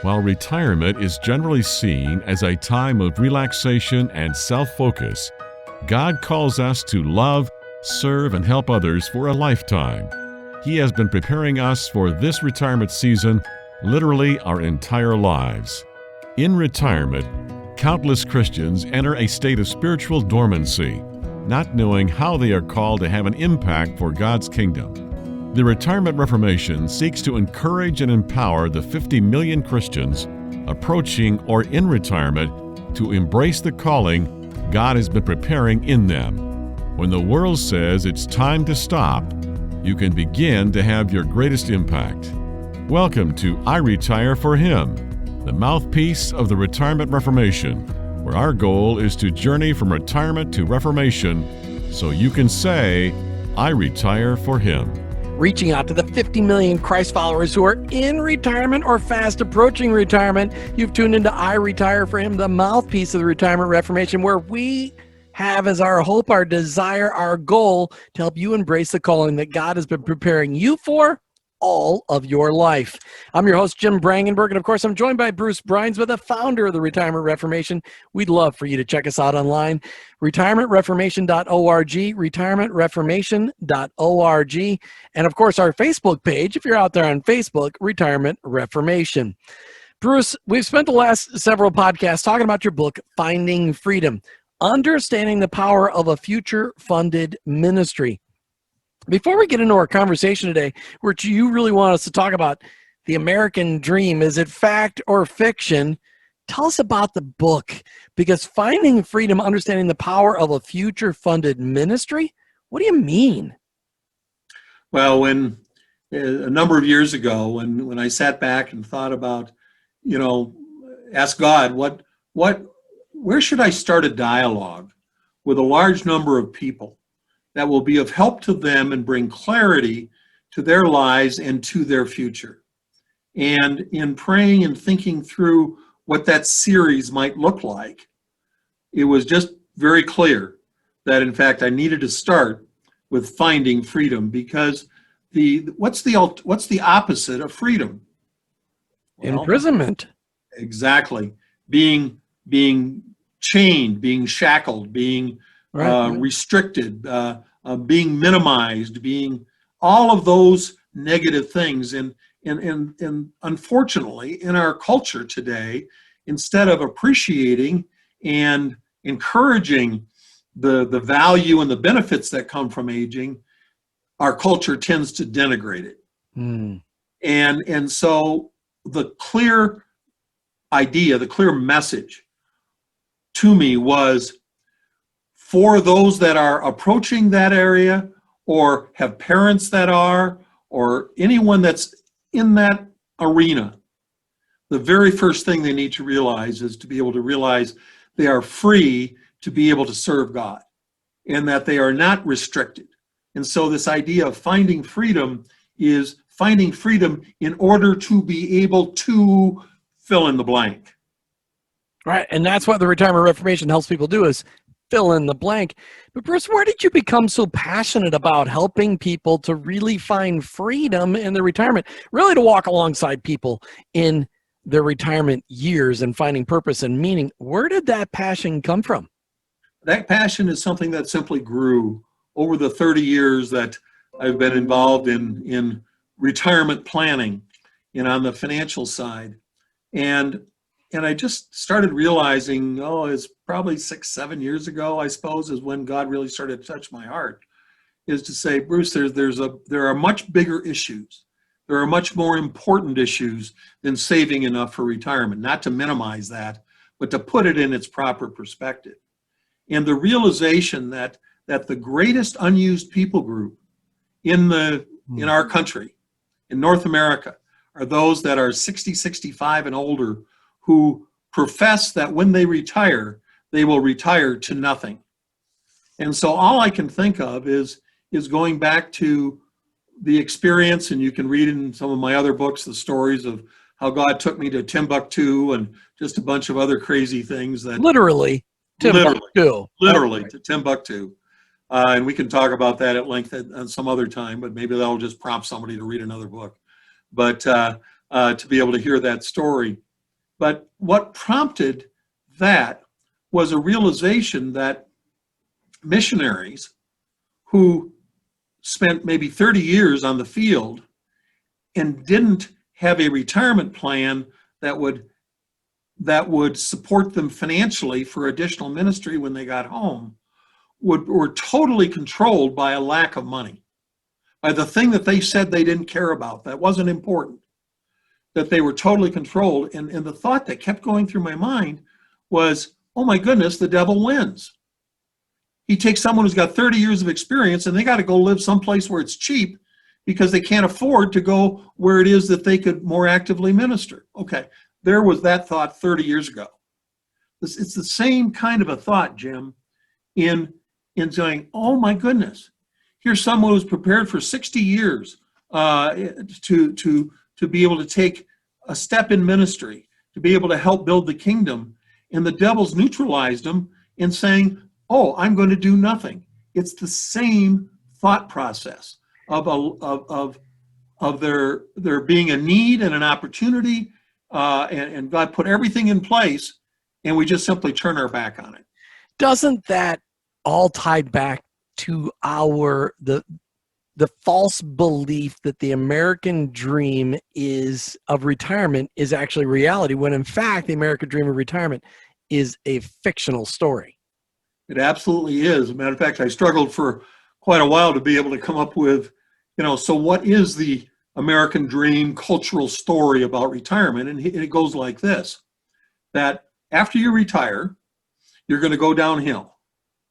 While retirement is generally seen as a time of relaxation and self-focus, God calls us to love, serve, and help others for a lifetime. He has been preparing us for this retirement season, literally our entire lives. In retirement, countless Christians enter a state of spiritual dormancy, not knowing how they are called to have an impact for God's kingdom. The Retirement Reformation seeks to encourage and empower the 50 million Christians approaching or in retirement to embrace the calling God has been preparing in them. When the world says it's time to stop, you can begin to have your greatest impact. Welcome to iRetire4Him, the mouthpiece of the Retirement Reformation, where our goal is to journey from retirement to reformation so you can say, I retire for Him. Reaching out to the 50 million Christ followers who are in retirement or fast approaching retirement. You've tuned into iRetire4Him, the mouthpiece of the Retirement Reformation, where we have as our hope, our desire, our goal to help you embrace the calling that God has been preparing you for all of your life. I'm your host, Jim Brangenberg, and of course, I'm joined by Bruce Bruinsma, the founder of the Retirement Reformation. We'd love for you to check us out online, retirementreformation.org, retirementreformation.org, and of course, our Facebook page, if you're out there on Facebook, Retirement Reformation. Bruce, we've spent the last several podcasts talking about your book, Finding Freedom, Understanding the Power of a Future-Funded Ministry. Before we get into our conversation today, which you really want us to talk about the American dream, is it fact or fiction? Tell us about the book, because Finding Freedom, Understanding the Power of a Future-Funded Ministry, what do you mean? Well, when a number of years ago, when I sat back and thought about, ask God, where should I start a dialogue with a large number of people that will be of help to them and bring clarity to their lives and to their future? And in praying and thinking through what that series might look like, it was just very clear that, in fact, I needed to start with finding freedom, because what's the opposite of freedom? Well, imprisonment. Exactly. Being chained, being shackled, being restricted, being minimized, being all of those negative things. And unfortunately, in our culture today, instead of appreciating and encouraging the value and the benefits that come from aging, our culture tends to denigrate it. And so the clear idea, the clear message to me was, for those that are approaching that area or have parents that are, or anyone that's in that arena, the very first thing they need to realize is to be able to realize they are free to be able to serve God and that they are not restricted. And so this idea of finding freedom is finding freedom in order to be able to fill in the blank. Right, and that's what the Retirement Reformation helps people do, is fill in the blank. But Bruce, where did you become so passionate about helping people to really find freedom in their retirement, really to walk alongside people in their retirement years and finding purpose and meaning? Where did that passion come from? That passion is something that simply grew over the 30 years that I've been involved in retirement planning and on the financial side. And I just started realizing, it's probably 6-7 years ago, I suppose, is when God really started to touch my heart, is to say, Bruce, there are much bigger issues. There are much more important issues than saving enough for retirement. Not to minimize that, but to put it in its proper perspective. And the realization that the greatest unused people group in our country, in North America, are those that are 60, 65 and older, who profess that when they retire, they will retire to nothing. And so all I can think of is going back to the experience, and you can read in some of my other books the stories of how God took me to Timbuktu and just a bunch of other crazy things that literally to Timbuktu. And we can talk about that at length at some other time, but maybe that'll just prompt somebody to read another book. But to be able to hear that story. But what prompted that was a realization that missionaries who spent maybe 30 years on the field and didn't have a retirement plan that would support them financially for additional ministry when they got home were totally controlled by a lack of money, by the thing that they said they didn't care about, that wasn't important, that they were totally controlled. And the thought that kept going through my mind was, oh my goodness, the devil wins. He takes someone who's got 30 years of experience and they got to go live someplace where it's cheap because they can't afford to go where it is that they could more actively minister. Okay, there was that thought 30 years ago. It's the same kind of a thought, Jim, in saying, oh my goodness, here's someone who's prepared for 60 years to be able to take a step in ministry, to be able to help build the kingdom, and the devil's neutralized them in saying, oh, I'm going to do nothing. It's the same thought process of there being a need and an opportunity, and God put everything in place, and we just simply turn our back on it. Doesn't that all tie back to the false belief that the American dream of retirement is actually reality, when in fact the American dream of retirement is a fictional story? It absolutely is. As a matter of fact, I struggled for quite a while to be able to come up with, so what is the American dream cultural story about retirement? And it goes like this, that after you retire, you're going to go downhill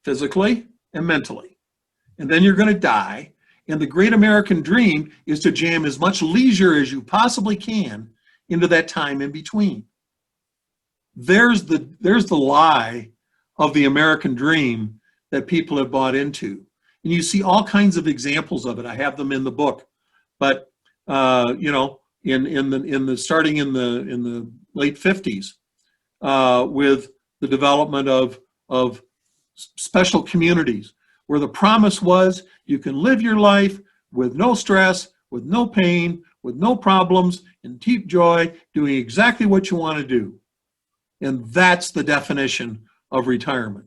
physically and mentally. And then you're going to die. And the great American dream is to jam as much leisure as you possibly can into that time in between. There's the lie of the American dream that people have bought into. And you see all kinds of examples of it. I have them in the book. But starting in the late 50s, with the development of special communities, where the promise was you can live your life with no stress, with no pain, with no problems, in deep joy, doing exactly what you want to do. And that's the definition of retirement.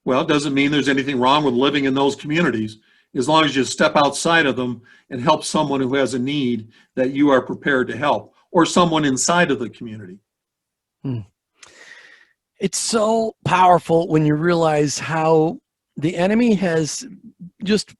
Well, it doesn't mean there's anything wrong with living in those communities, as long as you step outside of them and help someone who has a need that you are prepared to help, or someone inside of the community. It's so powerful when you realize how the enemy has just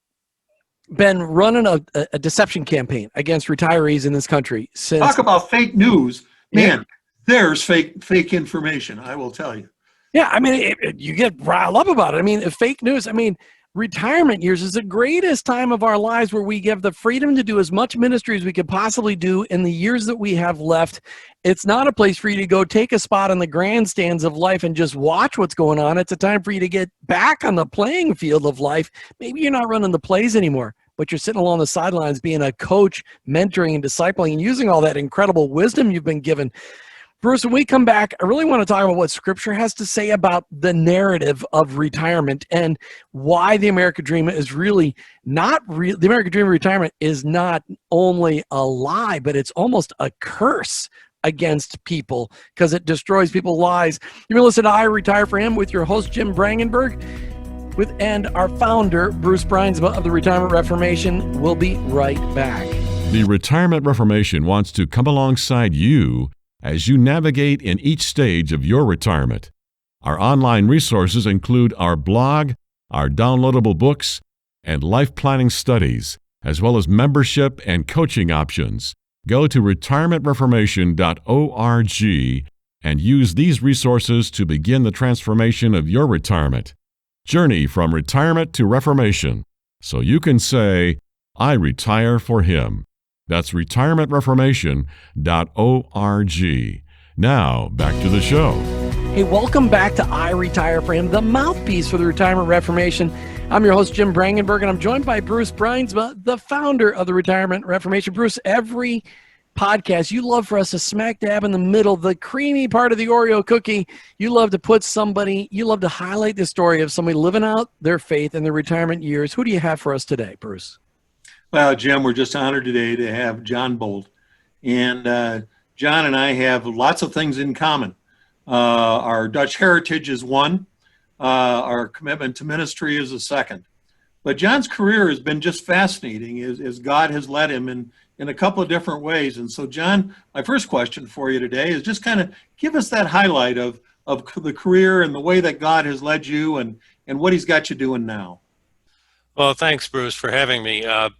been running a deception campaign against retirees in this country. Talk about fake news. Man, there's fake information, I will tell you. Yeah, I mean, you get riled up about it. I mean, fake news. I mean, retirement years is the greatest time of our lives, where we give the freedom to do as much ministry as we could possibly do in the years that we have left. It's not a place for you to go take a spot on the grandstands of life and just watch what's going on. It's a time for you to get back on the playing field of life. Maybe you're not running the plays anymore, but you're sitting along the sidelines being a coach, mentoring and discipling, and using all that incredible wisdom you've been given. Bruce, when we come back, I really want to talk about what Scripture has to say about the narrative of retirement and why the American dream is really not real. The American dream of retirement is not only a lie, but it's almost a curse against people because it destroys people's lives. You've been listening to iRetire4Him with your host, Jim Brangenberg, and our founder, Bruce Bruinsma of the Retirement Reformation. We'll be right back. The Retirement Reformation wants to come alongside you as you navigate in each stage of your retirement. Our online resources include our blog, our downloadable books, and life planning studies, as well as membership and coaching options. Go to retirementreformation.org and use these resources to begin the transformation of your retirement. Journey from retirement to reformation, so you can say, I retire for Him. That's retirementreformation.org. Now, back to the show. Hey, welcome back to iRetire4Him, the mouthpiece for the Retirement Reformation. I'm your host, Jim Brangenberg, and I'm joined by Bruce Bruinsma, the founder of the Retirement Reformation. Bruce, every podcast, you love for us to smack dab in the middle, the creamy part of the Oreo cookie. You love to highlight the story of somebody living out their faith in their retirement years. Who do you have for us today, Bruce? Well, Jim, we're just honored today to have John Bolt. And John and I have lots of things in common. Our Dutch heritage is one. Our commitment to ministry is a second. But John's career has been just fascinating as God has led him in a couple of different ways. And so, John, my first question for you today is just kind of give us that highlight of the career and the way that God has led you and what he's got you doing now. Well, thanks, Bruce, for having me. I've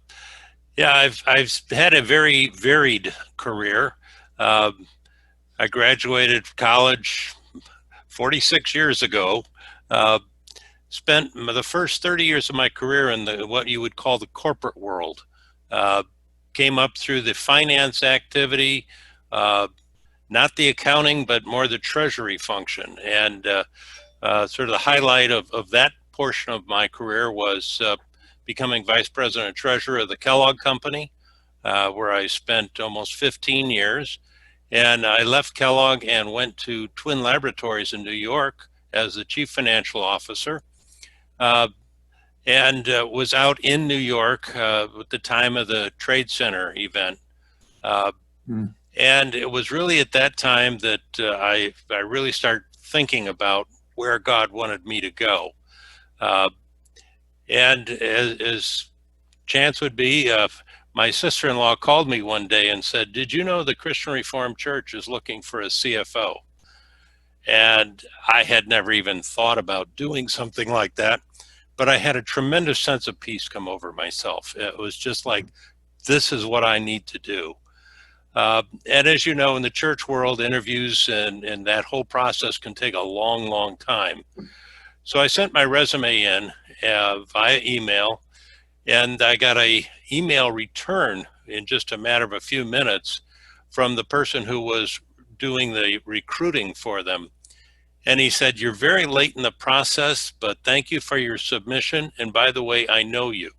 had a very varied career. I graduated college 46 years ago. Spent the first 30 years of my career in what you would call the corporate world. Came up through the finance activity, not the accounting, but more the treasury function. And sort of the highlight of that portion of my career was becoming vice president and treasurer of the Kellogg Company, where I spent almost 15 years. And I left Kellogg and went to Twin Laboratories in New York as the chief financial officer. And was out in New York at the time of the Trade Center event. And it was really at that time that I really started thinking about where God wanted me to go. And as chance would be, my sister-in-law called me one day and said, "Did you know the Christian Reformed Church is looking for a CFO?" And I had never even thought about doing something like that, but I had a tremendous sense of peace come over myself. It was just like, this is what I need to do. And as you know, in the church world, interviews and that whole process can take a long, long time. So I sent my resume in via email, and I got a email return in just a matter of a few minutes from the person who was doing the recruiting for them. And he said, "You're very late in the process, but thank you for your submission. And by the way, I know you."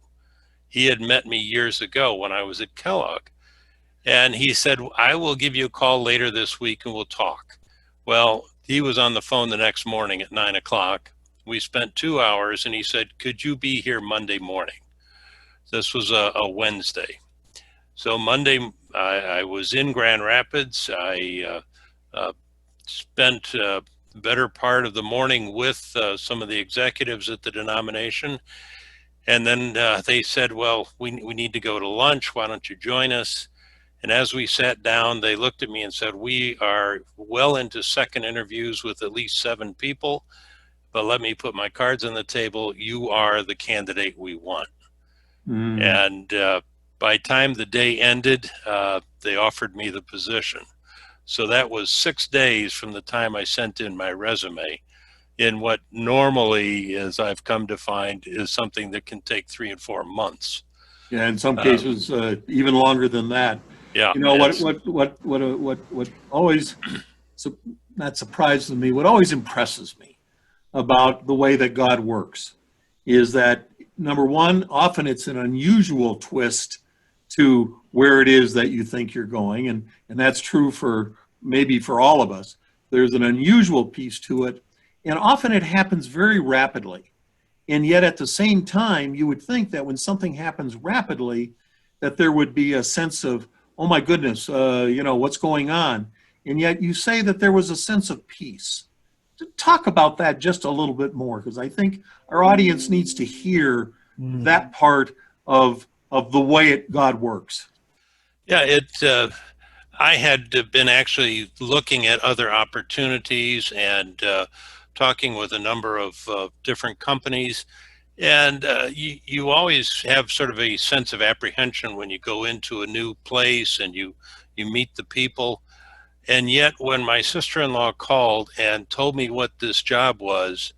He had met me years ago when I was at Kellogg. And he said, "I will give you a call later this week and we'll talk." Well, he was on the phone the next morning at 9 o'clock. We spent 2 hours, and he said, "Could you be here Monday morning?" This was a Wednesday. So Monday, I was in Grand Rapids. I spent the better part of the morning with some of the executives at the denomination. And then they said, "Well, we need to go to lunch. Why don't you join us?" And as we sat down, they looked at me and said, "We are well into second interviews with at least 7 people, but let me put my cards on the table. You are the candidate we want." And by the time the day ended, they offered me the position. So that was 6 days from the time I sent in my resume, in what normally, as I've come to find, is something that can take 3 and 4 months. Yeah, in some cases, even longer than that. Yeah. You know, what always, not surprises me, what always impresses me about the way that God works is that, number one, often it's an unusual twist to where it is that you think you're going. And that's true for maybe for all of us. There's an unusual piece to it. And often it happens very rapidly. And yet at the same time, you would think that when something happens rapidly, that there would be a sense of, oh my goodness, what's going on? And yet you say that there was a sense of peace. Talk about that just a little bit more, because I think our audience needs to hear that part of the way God works. Yeah, I had been actually looking at other opportunities and talking with a number of different companies. And you always have sort of a sense of apprehension when you go into a new place and you meet the people. And yet when my sister-in-law called and told me what this job was,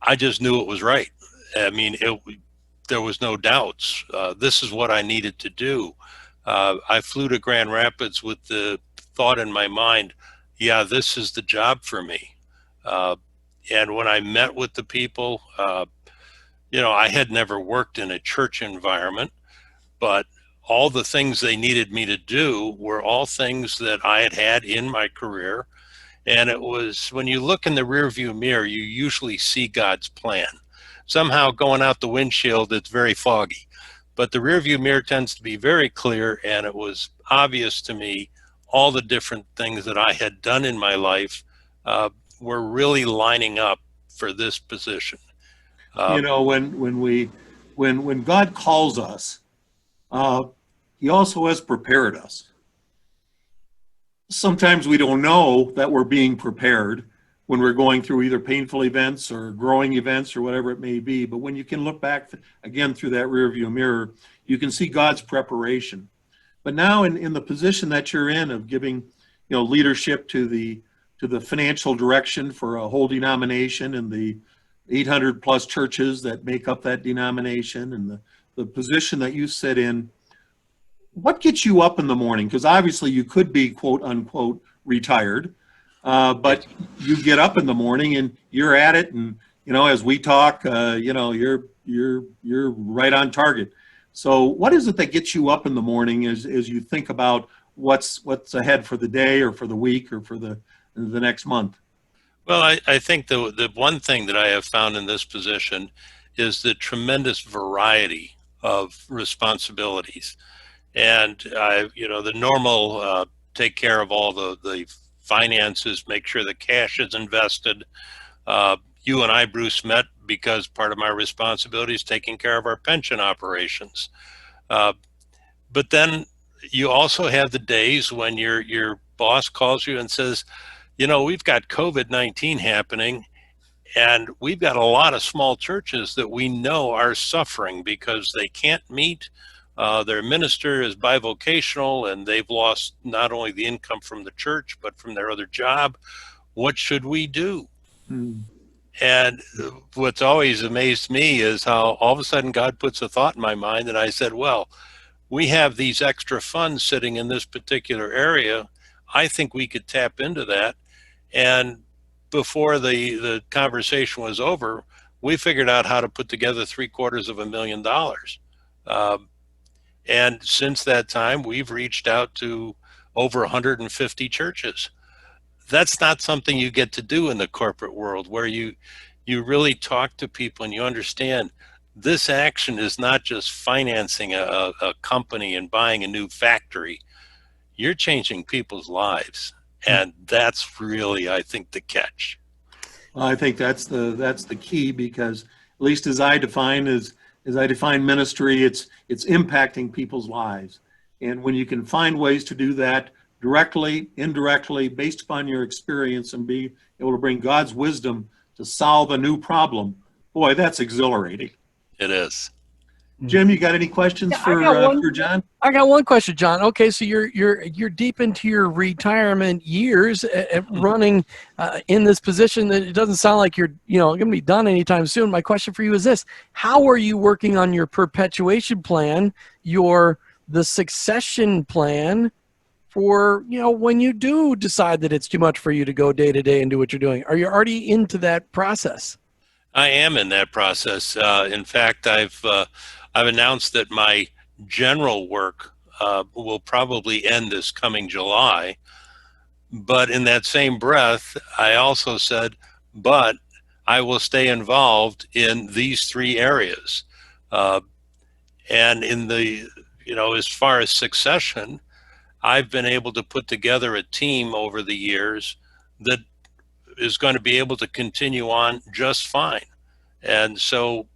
I just knew it was right. I mean, there was no doubts. This is what I needed to do. I flew to Grand Rapids with the thought in my mind, yeah, this is the job for me. And when I met with the people, I had never worked in a church environment, but all the things they needed me to do were all things that I had had in my career. And it was, when you look in the rearview mirror, you usually see God's plan. Somehow going out the windshield, it's very foggy, but the rearview mirror tends to be very clear. And it was obvious to me all the different things that I had done in my life were really lining up for this position. When God calls us, He also has prepared us. Sometimes we don't know that we're being prepared when we're going through either painful events or growing events or whatever it may be. But when you can look back again through that rearview mirror, you can see God's preparation. But now in the position that you're in of giving, leadership to the financial direction for a whole denomination and the 800 plus churches that make up that denomination, and the position that you sit in, what gets you up in the morning? Because obviously you could be quote unquote retired, but you get up in the morning and you're at it, and as we talk, you're right on target. So what is it that gets you up in the morning as you think about what's ahead for the day or for the week or for the next month? Well, I think the one thing that I have found in this position is the tremendous variety of responsibilities. And the normal take care of all the finances, make sure the cash is invested. You and I, Bruce, met because part of my responsibility is taking care of our pension operations. But then you also have the days when your boss calls you and says, we've got COVID-19 happening, and we've got a lot of small churches that we know are suffering because they can't meet. Their minister is bivocational, and they've lost not only the income from the church, but from their other job. What should we do? And what's always amazed me is how all of a sudden God puts a thought in my mind, and I said, well, we have these extra funds sitting in this particular area. I think we could tap into that. And before the conversation was over, we figured out how to put together $750,000. And since that time, we've reached out to over 150 churches. That's not something you get to do in the corporate world, where you really talk to people and you understand this action is not just financing a company and buying a new factory. You're changing people's lives. And that's really, I think, the catch. Well, I think that's the key, because at least as I define ministry, it's impacting people's lives. And when you can find ways to do that directly, indirectly, based upon your experience, and be able to bring God's wisdom to solve a new problem, boy, that's exhilarating. It is. Jim, you got any questions for John? I got one question, John. Okay, so you're deep into your retirement years at running in this position. That it doesn't sound like you're going to be done anytime soon. My question for you is this: how are you working on your perpetuation plan, the succession plan for when you do decide that it's too much for you to go day to day and do what you're doing? Are you already into that process? I am in that process. In fact, I've announced that my general work will probably end this coming July. But in that same breath, I also said, but I will stay involved in these three areas. And in the, as far as succession, I've been able to put together a team over the years that is going to be able to continue on just fine. And so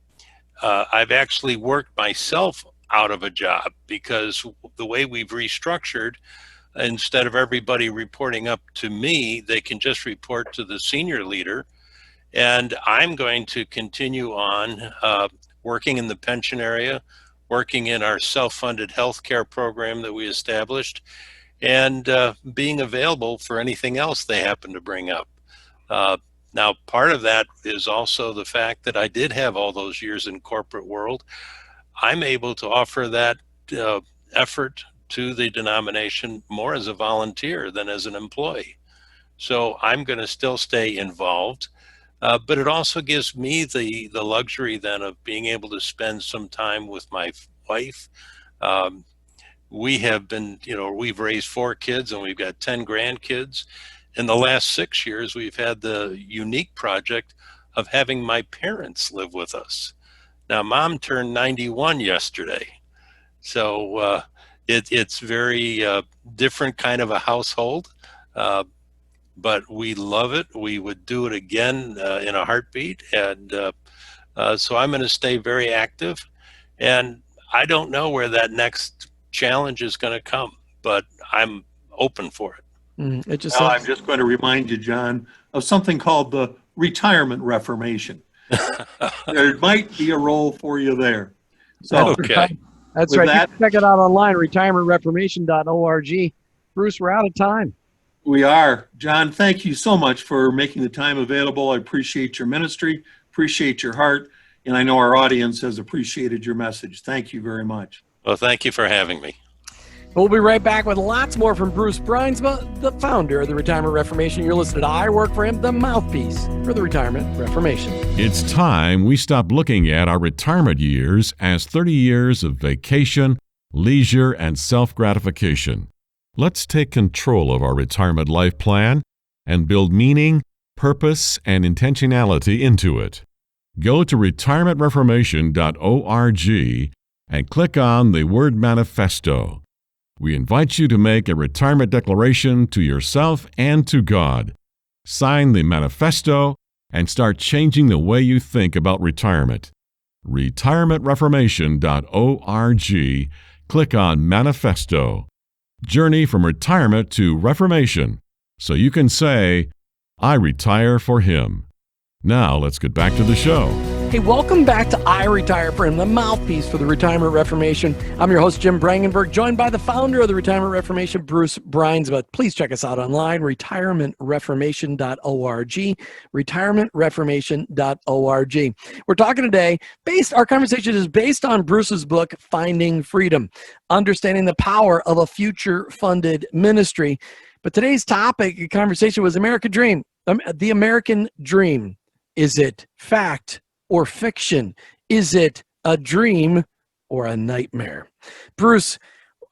I've actually worked myself out of a job, because the way we've restructured, instead of everybody reporting up to me, they can just report to the senior leader. And I'm going to continue on working in the pension area, working in our self-funded healthcare program that we established, and being available for anything else they happen to bring up. Now, part of that is also the fact that I did have all those years in corporate world. I'm able to offer that effort to the denomination more as a volunteer than as an employee. So I'm going to still stay involved, but it also gives me the luxury then of being able to spend some time with my wife. We have been, we've raised 4 kids and we've got 10 grandkids. In the last 6 years, we've had the unique project of having my parents live with us. Now, Mom turned 91 yesterday. So, It's very different kind of a household, but we love it. We would do it again in a heartbeat. And so I'm going to stay very active. And I don't know where that next challenge is going to come, but I'm open for it. It just Well, sounds. I'm just going to remind you, John, of something called the Retirement Reformation. There might be a role for you there. So, Okay. That's with right. You that, can check it out online, retirementreformation.org. Bruce, we're out of time. we are. John, thank you so much for making the time available. I appreciate your ministry, appreciate your heart, and I know our audience has appreciated your message. Thank you very much. Well, thank you for having me. We'll be right back with lots more from Bruce Bruinsma, the founder of the Retirement Reformation. You're listening to I Work for Him, the mouthpiece for the Retirement Reformation. It's time we stop looking at our retirement years as 30 years of vacation, leisure, and self-gratification. Let's take control of our retirement life plan and build meaning, purpose, and intentionality into it. Go to retirementreformation.org and click on the word manifesto. We invite you to make a retirement declaration to yourself and to God. Sign the manifesto and start changing the way you think about retirement. retirementreformation.org. Click on Manifesto. Journey from retirement to reformation, so you can say, I retire for Him. Now let's get back to the show. Hey, welcome back to I Retire for Him, the mouthpiece for the Retirement Reformation. I'm your host, Jim Brangenberg, joined by the founder of the Retirement Reformation, Bruce Bruinsma. Please check us out online, retirementreformation.org, retirementreformation.org. We're talking today, our conversation is based on Bruce's book, Finding Freedom, Understanding the Power of a Future-Funded Ministry. But today's topic, conversation, was American Dream. The American Dream. Is it fact or fiction? Is it a dream or a nightmare? Bruce,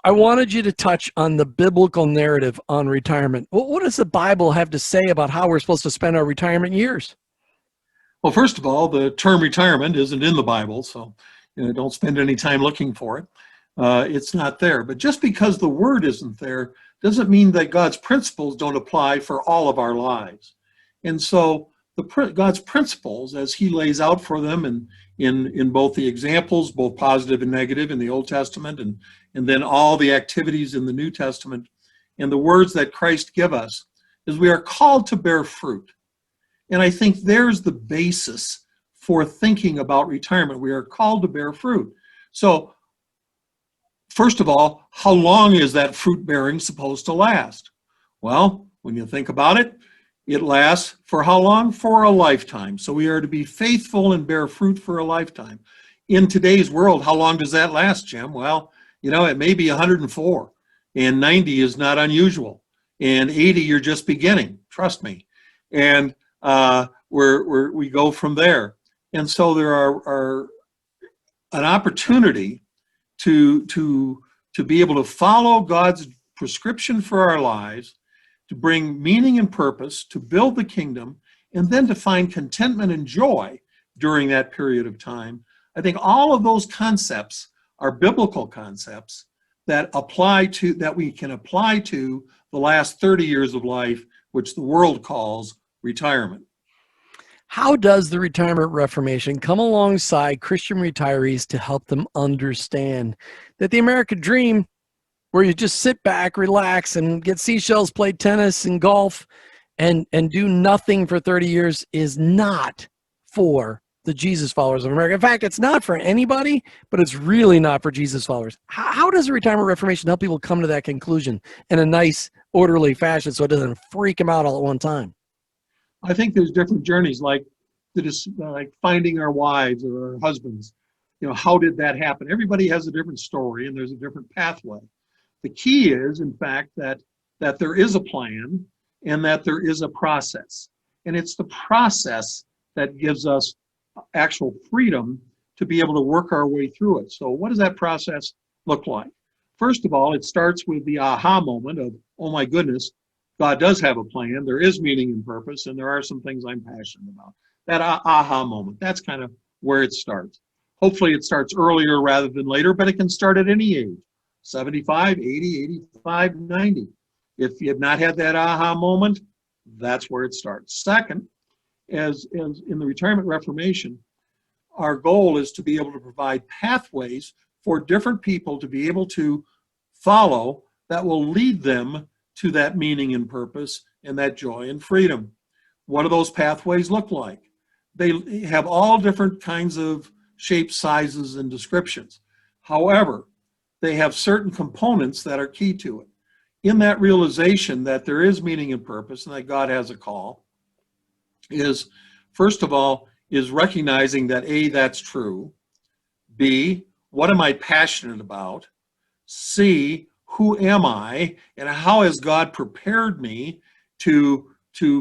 I wanted you to touch on the biblical narrative on retirement. What does the Bible have to say about how we're supposed to spend our retirement years? Well, first of all, the term retirement isn't in the Bible, so don't spend any time looking for it. It's not there. But just because the word isn't there doesn't mean that God's principles don't apply for all of our lives. And so God's principles, as He lays out for them in both the examples, both positive and negative in the Old Testament, and then all the activities in the New Testament, and the words that Christ give us, is we are called to bear fruit. And I think there's the basis for thinking about retirement. We are called to bear fruit. So, first of all, how long is that fruit bearing supposed to last? Well, when you think about it, it lasts for how long? For a lifetime. So we are to be faithful and bear fruit for a lifetime. In today's world, how long does that last, Jim? Well, it may be 104, and 90 is not unusual, and 80 you're just beginning. Trust me. And we go from there. And so there are an opportunity to be able to follow God's prescription for our lives, to bring meaning and purpose, to build the kingdom, and then to find contentment and joy during that period of time. I think all of those concepts are biblical concepts that we can apply to the last 30 years of life, which the world calls retirement. How does the Retirement Reformation come alongside Christian retirees to help them understand that the American dream, where you just sit back, relax, and get seashells, play tennis and golf, and do nothing for 30 years, is not for the Jesus followers of America? In fact, it's not for anybody, but it's really not for Jesus followers. How does the Retirement Reformation help people come to that conclusion in a nice, orderly fashion so it doesn't freak them out all at one time? I think there's different journeys, like finding our wives or our husbands. How did that happen? Everybody has a different story, and there's a different pathway. The key is, in fact, that there is a plan and that there is a process. And it's the process that gives us actual freedom to be able to work our way through it. So what does that process look like? First of all, it starts with the aha moment of, oh my goodness, God does have a plan, there is meaning and purpose, and there are some things I'm passionate about. That aha moment, that's kind of where it starts. Hopefully it starts earlier rather than later, but it can start at any age. 75, 80, 85, 90. If you have not had that aha moment, that's where it starts. Second, as in the Retirement Reformation, our goal is to be able to provide pathways for different people to be able to follow that will lead them to that meaning and purpose and that joy and freedom. What do those pathways look like? They have all different kinds of shapes, sizes, and descriptions. However, they have certain components that are key to it. In that realization that there is meaning and purpose and that God has a call, is first of all, is recognizing that A, that's true. B, what am I passionate about? C, who am I and how has God prepared me to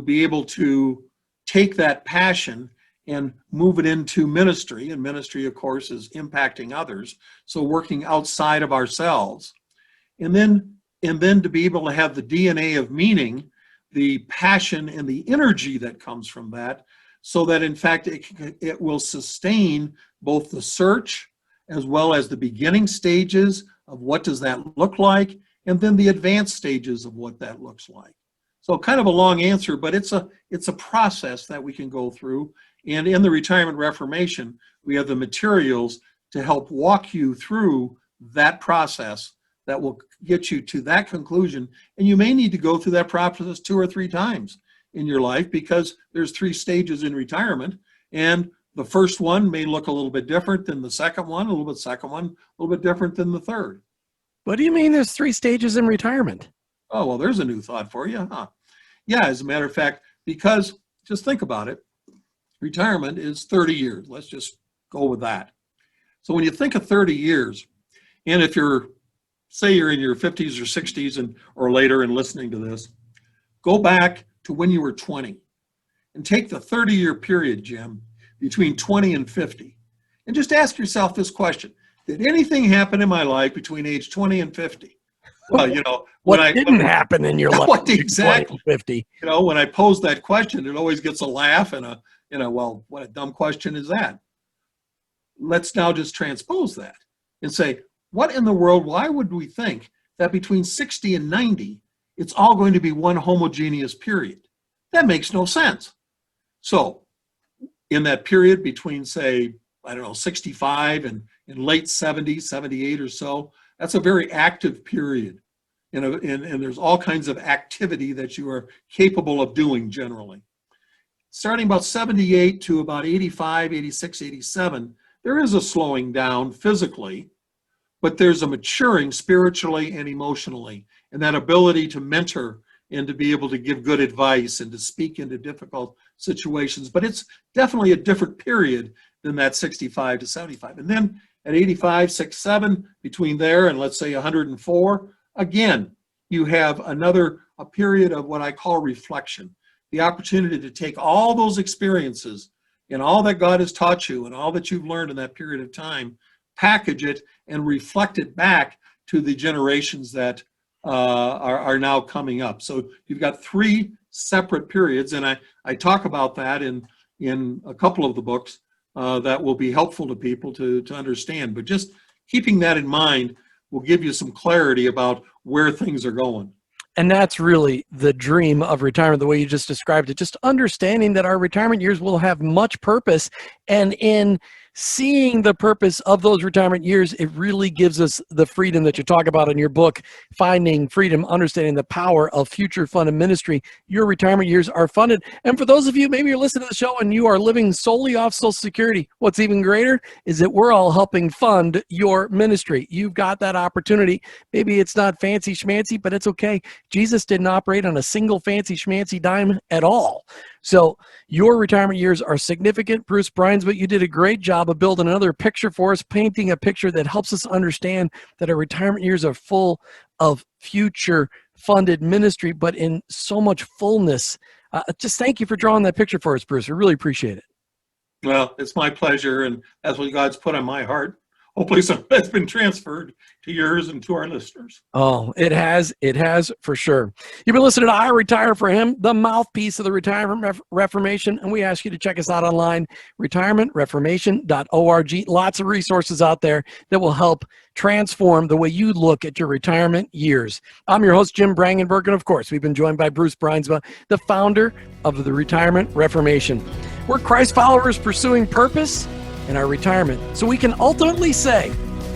be able to take that passion and move it into ministry? And ministry, of course, is impacting others. So working outside of ourselves. And then to be able to have the DNA of meaning, the passion and the energy that comes from that, so that in fact it will sustain both the search as well as the beginning stages of what does that look like, and then the advanced stages of what that looks like. So kind of a long answer, but it's a process that we can go through. And in the Retirement Reformation, we have the materials to help walk you through that process that will get you to that conclusion. And you may need to go through that process 2 or 3 times in your life, because there's 3 stages in retirement, and the first one may look a little bit different than the second one, a little bit different than the third. What do you mean there's 3 stages in retirement? Oh, well, there's a new thought for you, huh? Yeah, as a matter of fact, because just think about it, retirement is 30 years. Let's just go with that. So when you think of 30 years, and if say you're in your 50s or 60s or later and listening to this, go back to when you were 20 and take the 30-year period, Jim, between 20 and 50, and just ask yourself this question. Did anything happen in my life between age 20 and 50? Well, what didn't happen in your life? What exactly? 50. When I pose that question, it always gets a laugh and well, what a dumb question is that? Let's now just transpose that and say, what in the world, why would we think that between 60 and 90, it's all going to be one homogeneous period? That makes no sense. So in that period between, say, 65 and late 70s, 78 or so, that's a very active period. And there's all kinds of activity that you are capable of doing generally. Starting about 78 to about 85, 86, 87, there is a slowing down physically, but there's a maturing spiritually and emotionally, and that ability to mentor and to be able to give good advice and to speak into difficult situations. But it's definitely a different period than that 65 to 75. And then at 85, 6, 7, between there and let's say 104, again, you have a period of what I call reflection, the opportunity to take all those experiences and all that God has taught you and all that you've learned in that period of time, package it and reflect it back to the generations that are now coming up. So you've got 3 separate periods, and I talk about that in a couple of the books that will be helpful to people to understand. But just keeping that in mind will give you some clarity about where things are going. And that's really the dream of retirement, the way you just described it, just understanding that our retirement years will have much purpose. And in seeing the purpose of those retirement years, it really gives us the freedom that you talk about in your book, Finding Freedom, Understanding the Power of Future Funded Ministry. Your retirement years are funded. And for those of you, maybe you're listening to the show and you are living solely off Social Security, what's even greater is that we're all helping fund your ministry. You've got that opportunity. Maybe it's not fancy schmancy, but it's okay. Jesus didn't operate on a single fancy schmancy dime at all. So your retirement years are significant. Bruce Bruinsma, you did a great job of building another picture for us, painting a picture that helps us understand that our retirement years are full of future funded ministry, but in so much fullness. Just thank you for drawing that picture for us, Bruce. I really appreciate it. Well, it's my pleasure, and that's what God's put on my heart hopefully some of that's been transferred to yours and to our listeners. Oh, it has for sure. You've been listening to I Retire for Him, the mouthpiece of the Retirement Reformation, and we ask you to check us out online, retirementreformation.org. Lots of resources out there that will help transform the way you look at your retirement years. I'm your host, Jim Brangenberg, and of course, we've been joined by Bruce Bruinsma, the founder of the Retirement Reformation. We're Christ followers pursuing purpose in our retirement so we can ultimately say,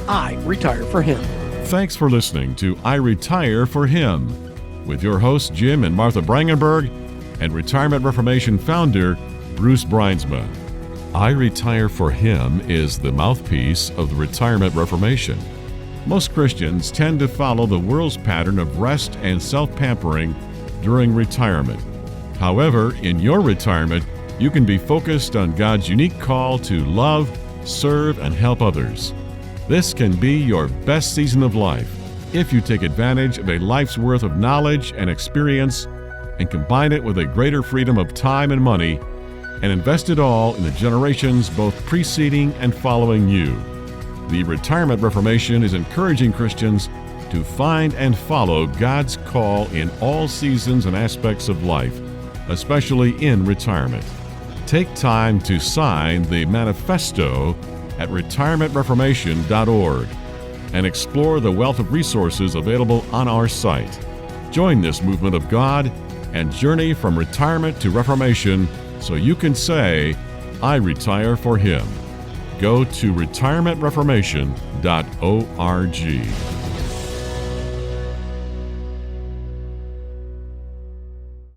I retire for Him. Thanks for listening to I Retire for Him with your hosts Jim and Martha Brangenberg and Retirement Reformation founder Bruce Bruinsma. I Retire for Him is the mouthpiece of the Retirement Reformation. Most Christians tend to follow the world's pattern of rest and self-pampering during retirement. However, in your retirement, you can be focused on God's unique call to love, serve, and help others. This can be your best season of life if you take advantage of a life's worth of knowledge and experience and combine it with a greater freedom of time and money and invest it all in the generations both preceding and following you. The Retirement Reformation is encouraging Christians to find and follow God's call in all seasons and aspects of life, especially in retirement. Take time to sign the manifesto at retirementreformation.org and explore the wealth of resources available on our site. Join this movement of God and journey from retirement to reformation so you can say, I retire for Him. Go to retirementreformation.org.